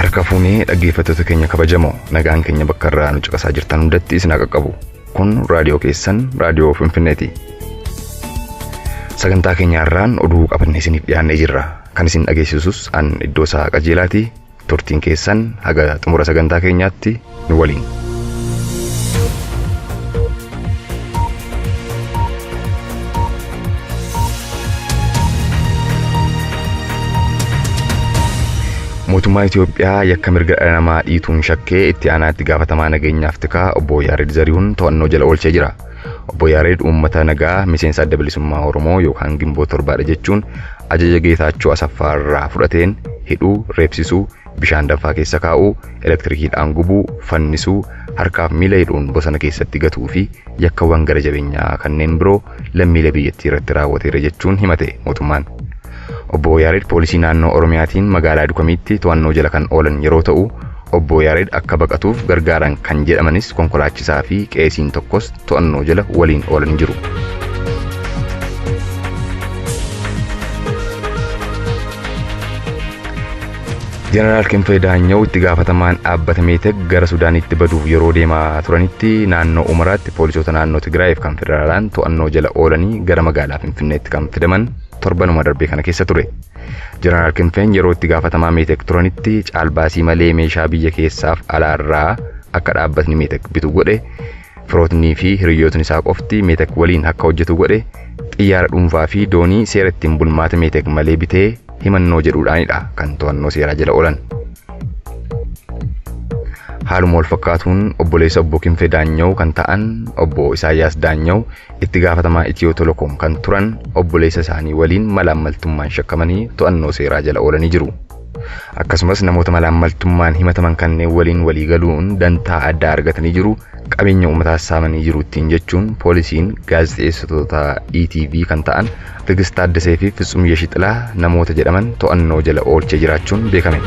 Harka fuunee dhaggeeffattoota keenya kabajamoo nagaan keenya bakka irraa nu caqasaa jirtan hundatti isin qaqqabu. Kun raadiyoo keessan raadiyoo Finfinneeti. Sagantaa keenya irraan oduu qabannee isiniif dhiyaannee jirra. Kan isin dhageessisus an Iddoosaa Qajeelaati. Turtiin keessan haga xumura sagantaa keenyaatti nu waliin. Mootummaa Itoophiyaa yakka mirga dhala namaa dhiituun shakkee itti aanaatti gaafatamaa nageenyaaf tikaa obbo Yaared Zarihuun to'annoo jala oolchee jira. Obbo Yaared uummata nagaa miseensa adda bilisummaa Oromoo yookaan Gimboo Torbaadha jechuun ajaja Geetaachoo Asaffaa irraa fudhateen hidhuu, reebsisuu, bishaan danfaa keessa kaa'uu, elektirikiidhaan gubuu, fannisuu, harkaaf miila hidhuun bosona keessatti gatuu fi yakkawwan gara jabeenyaa kanneen biroo lammiilee biyyattii irratti raawwateera jechuun himate mootummaan. Obbo Yaared poolisii naannoo Oromiyaatiin magaalaa Dukamiitti to'annoo jala kan oolan yeroo ta'u, obbo Yaared akka baqatuuf gargaaran kan jedhamanis konkolaachisaa fi qeesiin tokkos to'annoo jala waliin oolan jiru. Jeneraal Kinfee Daanyoo itti gaafatamaan dhaabbata Meetek gara Sudaanitti baduuf yeroo deemaa turanitti naannoo Umaraatti poolisoota naannoo Tigraayiif kan federaalaan to'annoo jala oolanii gara magaalaa Finfinneetti kan fidaman torbanuma darbee kana keessa ture. Jeneraal Kinfeen yeroo itti gaafatamaa Meetek turanitti caalbaasii malee meeshaa biyya keessaaf alaarraa akka dhaabbatni Meetek bitu godhe, firootnii fi hiriyootni isaa qofti Meetek waliin akka hojjetu godhe, xiyyaara dhuunfaa fi doonii seera ittiin bulmaata Meetek malee bitee himannoo jedhuudhaanidha kan to'annoo seeraa jala oolan. Haaluma wal fakkaatuun obboleessa obbo Kinfee Daanyoo kan ta'an obbo Isaayyaas Daanyoo itti gaafatamaa Itiyoo Telekoom kan turan obboleessa isaanii waliin malaammaltummaan shakkamanii to'annoo seeraa jala oolanii jiru. Akkasumas namoota malaammaltummaan himataman kanneen waliin walii galuun dantaa addaa argatanii jiru, qabeenya uummataas saamanii jiru ittiin jechuun poolisiin gaazexeessitoota ETV kan ta'an Tigist Taaddasee fi Fitsum Yeshixilaa namoota jedhaman to'annoo jala oolchee jiraachuun beekame.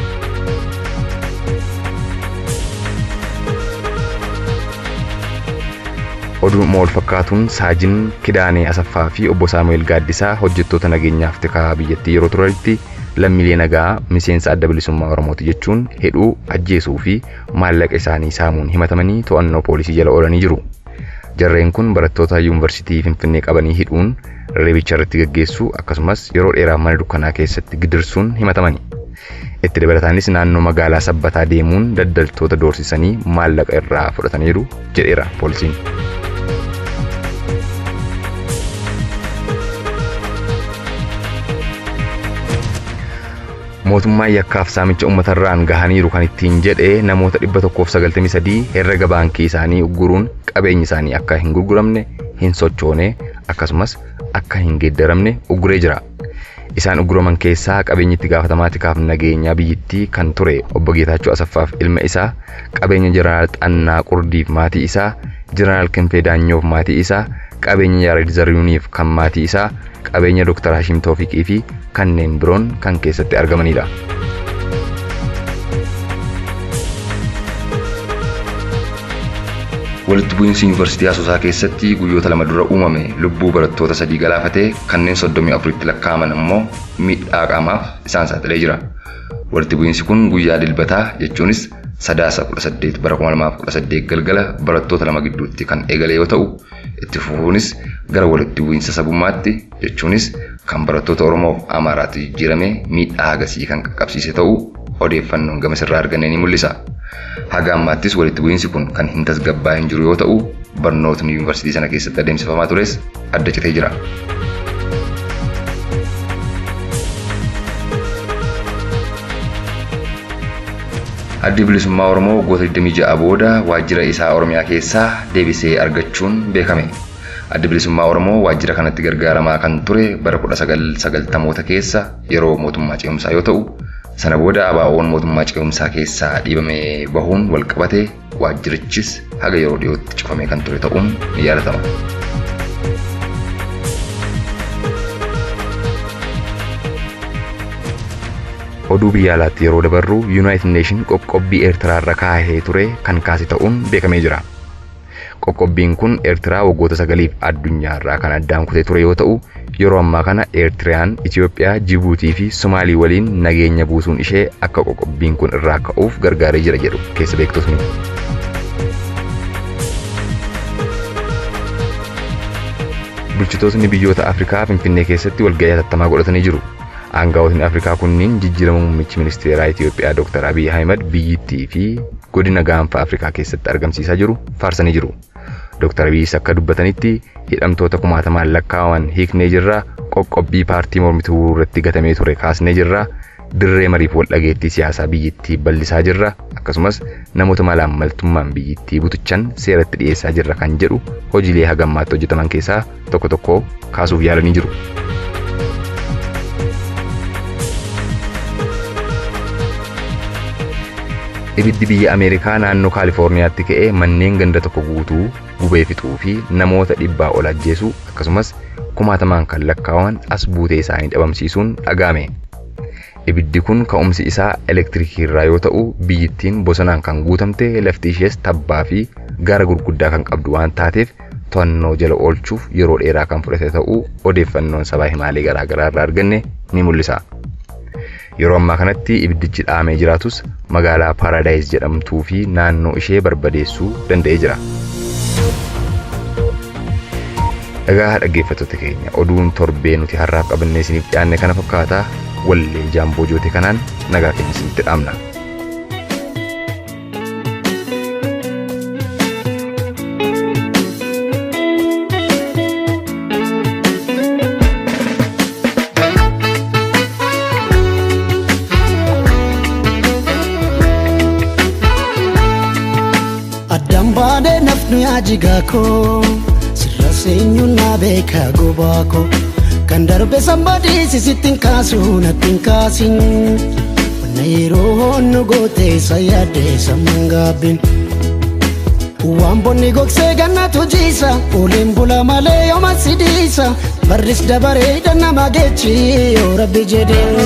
Oduu wal fakkaatuun Saajin Kidaanee Asaffaa fi obbo Saamu'eel Gaaddisaa hojjettoota nageenyaaf tikaa biyyattii yeroo turanitti lammiilee nagaa miseensa adda bilisummaa Oromooti jechuun hidhuu, ajjeesuu fi maallaqa isaanii saamuun himatamanii to'annoo poolisii jala oolanii jiru. Jarreen kun barattoota yuunivarsiitii Finfinnee qabanii hidhuun reebicha irratti gaggeessuu akkasumas yeroo dheeraaf mana dukkanaa keessatti gidirsuun himatamani. Itti dabalataanis naannoo magaalaa Sabbataa deemuun daldaltoota doorsisanii maallaqa irraa fudhataniiru jedheera poolisiin. Mootummaan yakkaaf saamicha uummatarraan gahaniiru kan ittiin jedhee namoota 193 herrega baankii isaanii ugguruun qabeenyi isaanii akka hin gurguramne, hin sochoone akkasumas akka hin geeddaramne ugguree jira. Isaan ugguraman keessaa qabeenyi itti gaafatamaa tikaaf nageenyaa biyyattii kan ture obbo Geetaachoo Asaffaaf ilma isaa, qabeenya Jeneraal Xannaa Qurdiif maatii isaa, Jeneraal Kinfee Daanyoof maatii isaa, qabeenya Yaared Zarihuuniif kan maatii isaa, qabeenya Dr. Hashim Toofiqii fi kanneen biroon kan keessatti argamanidha. Walitti bu'iinsi Yuunivarsiitii Asoosaa keessatti guyyoota lama dura uumame lubbuu barattoota 3 galaafatee kanneen 34tti lakkaa'aman immoo miidhaa qaamaaf isaan saaxilee jira. Walitti bu'iinsi kun guyyaa dilbataa jechuunis Sadaasa 18 bara 2018 galgala barattoota 2 gidduutti kan eegale yoo ta'u, itti fufuunis gara walitti bu'iinsa sabummaatti jechuunis kan barattoota Oromoo fi Amaaraatti jijjiirame miidhaa agasii kan qaqqabsiise ta'uu odeeffannoon gama sirraa arganne ni mul'isa. Haga ammaattis walitti bu'iinsi kun kan hin tasgabbaa'in jiru yoo ta'u, barnootni yuunivarsiitii sana keessatti adeemsifamaa tures adda citee jira. Addi bilisummaa Oromoo waggoota 26 booda waajjira isaa Oromiyaa keessaa deebisee argachuun beekame. Addi bilisummaa Oromoo waajjira kanatti gargaaramaa kan ture bara 1990moota keessa yeroo mootummaa ce'umsaa yoo ta'u, sana booda ABO'n mootummaa ce'umsaa keessaa dhiibamee bahuun wal qabatee waajjirichis haga yeroo dhiyootti cufamee kan ture ta'uun ni yaadatama. Oduu biyya alaatti yeroo dabarru United Nation qoqqobbii Eertiraa irra kaahee ture kan kaase ta'uun beekamee jira. Qoqqobbiin kun Eertiraa waggoota 9f addunyaarraa kan addaan kutee ture yoo ta'u, yeroo ammaa kana Eertiraan, Itoophiyaa, Jibuutii fi Somaalii waliin nageenya buusuun ishee akka qoqqobbiin kun irraa ka'uuf gargaaree jira jedhu keessa beektotni. Bulchitootni biyyoota Afrikaa Finfinnee keessatti walgahii hatattamaa godhatanii jiru. Aangaa'otni Afrikaa kunniin jijjiirama muummichi ministeeraa Itoophiyaa Dr. Abiy Ahmed biyyittii fi godina gaanfa Afrikaa keessatti argamsiisaa jiru faarsanii jiru. Dr. Abiy akka dubbatanitti hidhamtoota kumaatamaan lakkaa'aman hiiknee jirra, qoqqobbii paartii mormituu irratti gatamee ture kaasnee jirra, dirree mariif wal dhageettii siyaasaa biyyittii bal'isaa jirra, akkasumas namoota malaammaltummaan biyyittii butuchan seeratti dhiyeessaa jirra kan jedhu hojiilee hagammaatti hojjetaman keessaa tokko kaasuuf yaalanii jiru. Ibiddi biyya Ameerikaa naannoo Kaalifoorniyaatti ka'ee manneen ganda tokko guutuu gubee fixuu fi namoota 100 ol ajjeesuu akkasumas kumaatamaan kan lakkaa'aman as buutee isaanii dhabamsiisuun dhaga'ame. Ibiddi kun ka'umsi isaa elektirikii irraa yoo ta'u, biyyittiin bosonaan kan guutamte, lafti ishees tabbaa fi gaara gurguddaa kan qabdu waan taateef to'annoo jala oolchuuf yeroo dheeraa kan fudhate ta'uu odeeffannoon sabaa himaalee garaagaraa irraa arganne ni mul'isa. Yeroo ammaa kanatti ibiddichi dhaamee jiraatus magaalaa Paradise jedhamtuu fi naannoo ishee barbadeessuu danda'ee jira. Egaa dhaggeeffattoota keenya, oduun torbee nuti har'aaf qabannee isiniif dhiyaanne kana fakkaata. Wallee Jaamboo Jootee kanaan nagaa keenya isinitti dhaamna. Adambaade nafnu yaajigako sirra seenyu na beeka gobako kan darbe somebody sisittin kaasu nattin kaasin wanna yeroo nu goote sayyaade sammangaabin waan bonni gogsee gannatu jiisa oliin bula malee yooma sidiisa barris dabareedha nama geechi yoo rabbi jedheen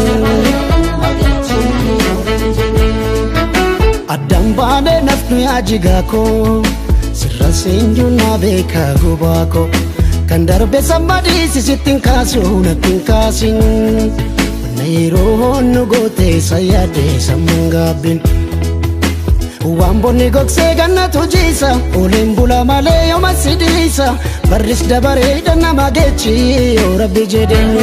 Adambaade nafnu yaajigako sirra seenyu na beeka gobako kan darbe somebody sisittin kaasu nattin kaasin wanna yeroo nu goote sayyaade sammangaabin waan bonni gogsee gannatu jiisa oliin bula malee yooma sidiisa barris dabareedha nama geechi yoo rabbi jedheen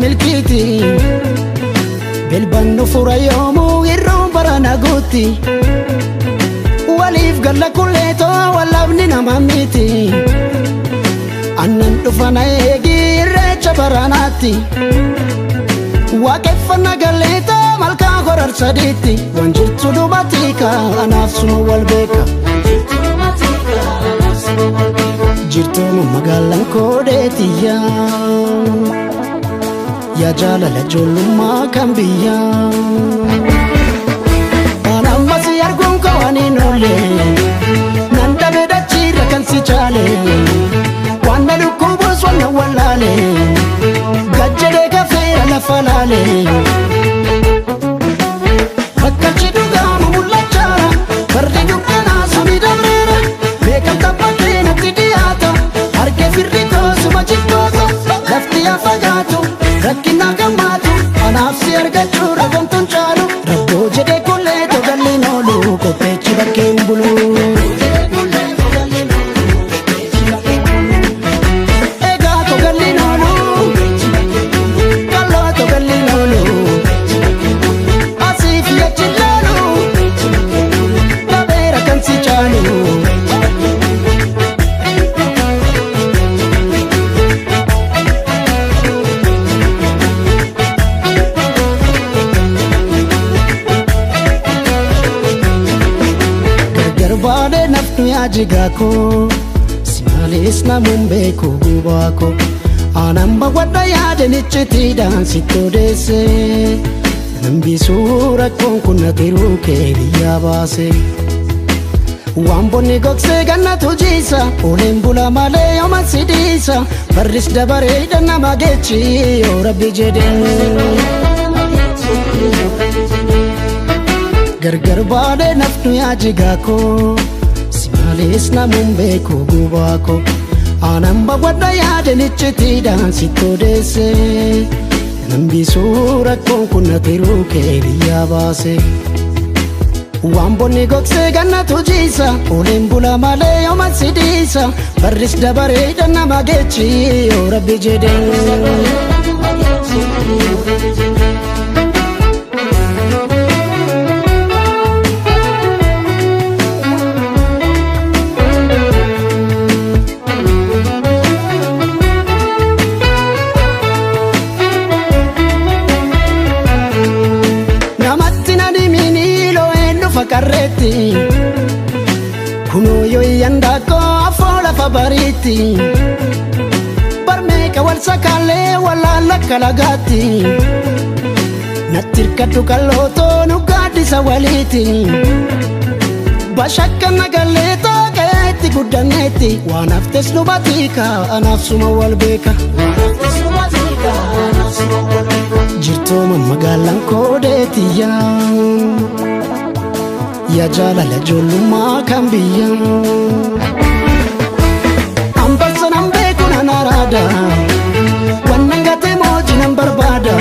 milkiti belbanno furayomu irron barana gutti walif galla kulleto walabni namamiti annan dhufana eegi irreecha baranatti waaqeffana galleeta malkaa horar sadiitti waan jirtu dubatika anaaf sunu wal beeka jirtooma magaalan koodeetiyyaa Ya jalala jolummaa kan biyyaa Anammas arguun kawanii noole nan dhabe dachiirra kan si chaale waan na dhukkubuus wanna wallaale gajjadee kafeera lafa laale bakkalchi dhugaamu mul'achaara fardi dukkanaa suni dabreera beekan tabbatee natti dhiyaata harkee firri koosuma jibboota lafti yaa fagaatu rakkina gammaatu anaaf si argachuu ragamtuun caalu rabboo jedhee kullee togalliin oolu qopheechi bakkeen bulu egaa togalliin oolu kalloo togalliin oolu asiif yachi laalu dhabeera kan si caalu Adambaade nafnu yaajigako simaalis namuun beeku gubako anamba wadda yaade nichitiidhaan sittodeesse Nambisuu rakkoon kun na tiruu kee biyyaa baase. Waan bonni gogsee gannatu jiisa ooleen bula malee yooma sidiisa barris dabareedha nama geechi yoo rabbi jedheen. Gargar baadee nafnu yaa jigaa koo si malees namuun beekuu gubaa koo aanan bawwadha yaadeen iccitiidhaan sitti odeesse. Nambisuu rakkoon kun na tiruu kee biyyaa baase. Waan bonni gogsee gannatu jiisa ooleen bula malee yooma sidiisa barris dabareedha nama geechi yoo rabbi jedheen. Karreetti kunoo yoo yandaakoo afoo lafa bariitti barmeeka wal sakaalee walaala kalagaatti natti hirkadhu kallootoo nu gaaddisa waliiti bashakka nagallee tooqeetti guddanneetti waan haftes nu batiika anaaf suma wal beeka. Jirtooma magaalaan koodeetiyyaa yaa jaalala ijoollummaa kan biyyaa. Ambassa nan beeku nan araada wannan gatee mootii nan barbaada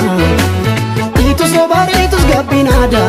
dhiitus sobaa dhiitus gabbinaada.